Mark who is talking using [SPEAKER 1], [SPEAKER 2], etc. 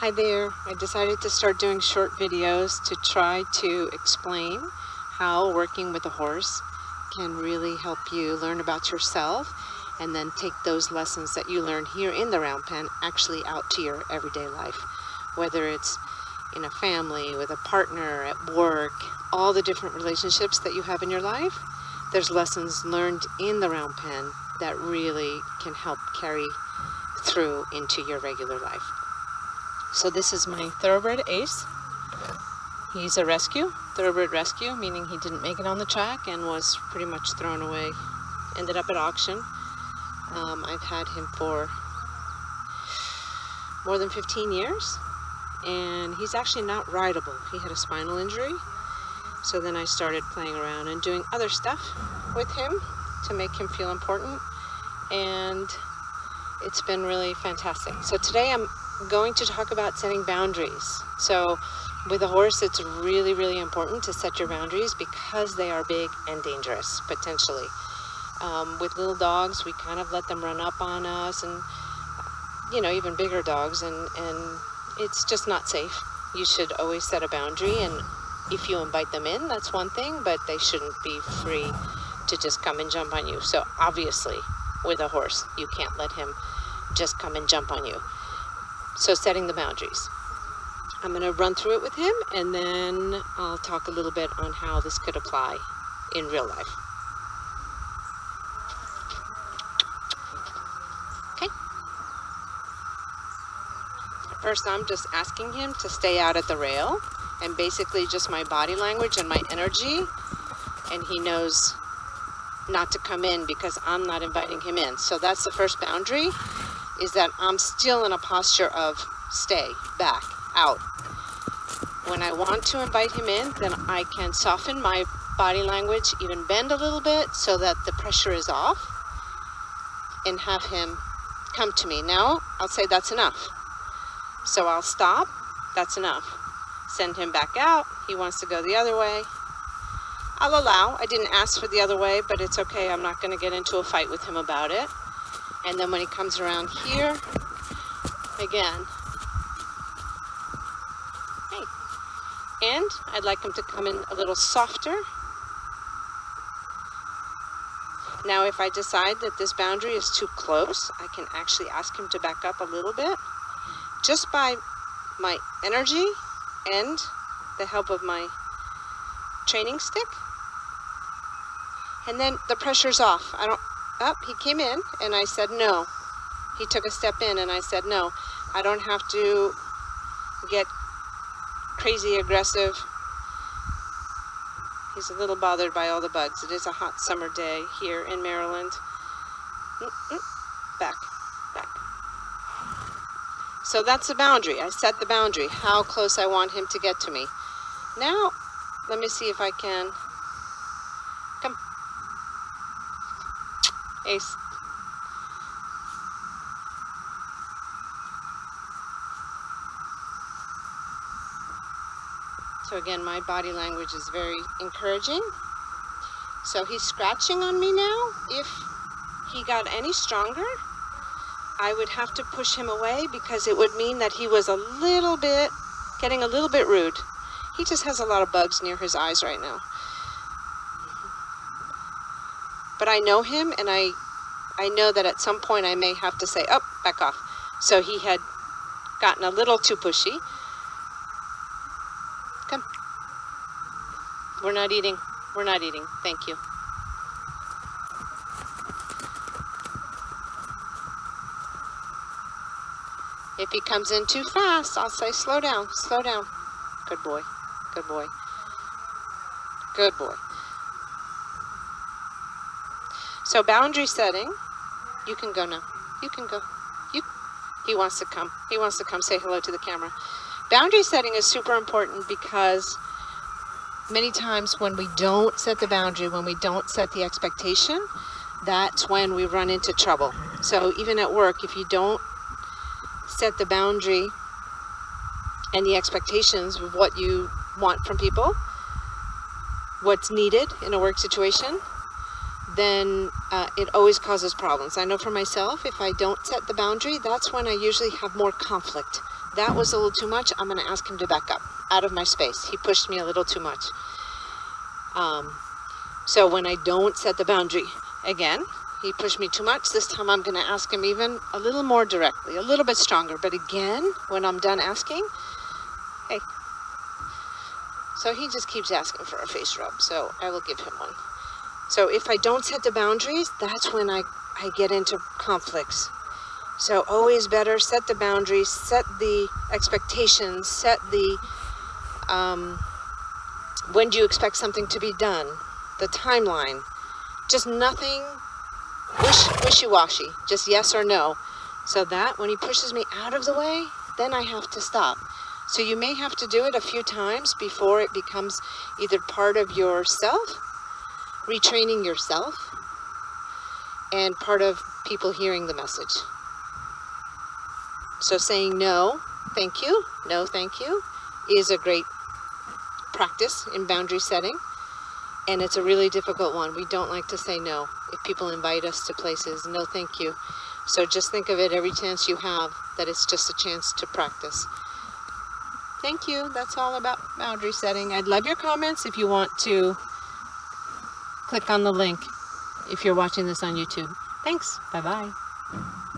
[SPEAKER 1] Hi there. I decided to start doing short videos to try to explain how working with a horse can really help you learn about yourself and then take those lessons that you learn here in the round pen actually out to your everyday life. Whether it's in a family, with a partner, at work, all the different relationships that you have in your life, there's lessons learned in the round pen that really can help carry through into your regular life. So this is my thoroughbred Ace. He's a rescue, thoroughbred rescue, meaning he didn't make it on the track and was pretty much thrown away. Ended up at auction. I've had him for more than 15 years, and he's actually not rideable. He had a spinal injury, so then I started playing around and doing other stuff with him to make him feel important, and it's been really fantastic. So today I'm going to talk about setting boundaries. So with a horse, it's really, really important to set your boundaries because they are big and dangerous, potentially. With little dogs, we kind of let them run up on us, and even bigger dogs, and it's just not safe. You should always set a boundary, and if you invite them in, that's one thing, but they shouldn't be free to just come and jump on you. So obviously with a horse, you can't let him just come and jump on you. So setting the boundaries. I'm going to run through it with him, and then I'll talk a little bit on how this could apply in real life. Okay. First, I'm just asking him to stay out at the rail, and basically just my body language and my energy, and he knows not to come in because I'm not inviting him in. So that's the first boundary, is that I'm still in a posture of stay, back, out. When I want to invite him in, then I can soften my body language, even bend a little bit so that the pressure is off, and have him come to me. Now I'll say that's enough. So I'll stop, that's enough. Send him back out, he wants to go the other way. I'll allow. I didn't ask for the other way, but it's okay. I'm not going to get into a fight with him about it. And then when he comes around here, again, hey. And I'd like him to come in a little softer. Now, if I decide that this boundary is too close, I can actually ask him to back up a little bit, just by my energy and the help of my training stick. And then the pressure's off. He came in and I said no. He took a step in and I said no. I don't have to get crazy aggressive. He's a little bothered by all the bugs. It is a hot summer day here in Maryland. Back. So that's the boundary. I set the boundary, how close I want him to get to me. Now, let me see if I can. Come. Ace. So again, my body language is very encouraging. So he's scratching on me now. If he got any stronger, I would have to push him away because it would mean that he was getting a little bit rude. He just has a lot of bugs near his eyes right now. But I know him, and I know that at some point I may have to say, oh, back off. So he had gotten a little too pushy. Come. We're not eating. Thank you. If he comes in too fast, I'll say, slow down. Good boy. So boundary setting, you can go now. You can go. He wants to come. Say hello to the camera. Boundary setting is super important because many times when we don't set the boundary, when we don't set the expectation, that's when we run into trouble. So even at work, if you don't set the boundary and the expectations of what you want from people, what's needed in a work situation, then it always causes problems. I know for myself, if I don't set the boundary, that's when I usually have more conflict that was a little too much. I'm going to ask him to back up out of my space. He pushed me a little too much. So when I don't set the boundary, again, he pushed me too much. This time I'm going to ask him even a little more directly, a little bit stronger. But again, when I'm done asking, hey. So he just keeps asking for a face rub, so I will give him one. So if I don't set the boundaries, that's when I get into conflicts. So always better set the boundaries, set the expectations, set the when do you expect something to be done, the timeline. Just nothing wishy-washy, just yes or no. So that when he pushes me out of the way, then I have to stop. So you may have to do it a few times before it becomes either part of yourself, retraining yourself, and part of people hearing the message. So saying no, thank you, no, thank you, is a great practice in boundary setting. And it's a really difficult one. We don't like to say no. If people invite us to places, no, thank you. So just think of it every chance you have, that it's just a chance to practice. Thank you. That's all about boundary setting. I'd love your comments if you want to click on the link if you're watching this on YouTube. Thanks. Bye-bye.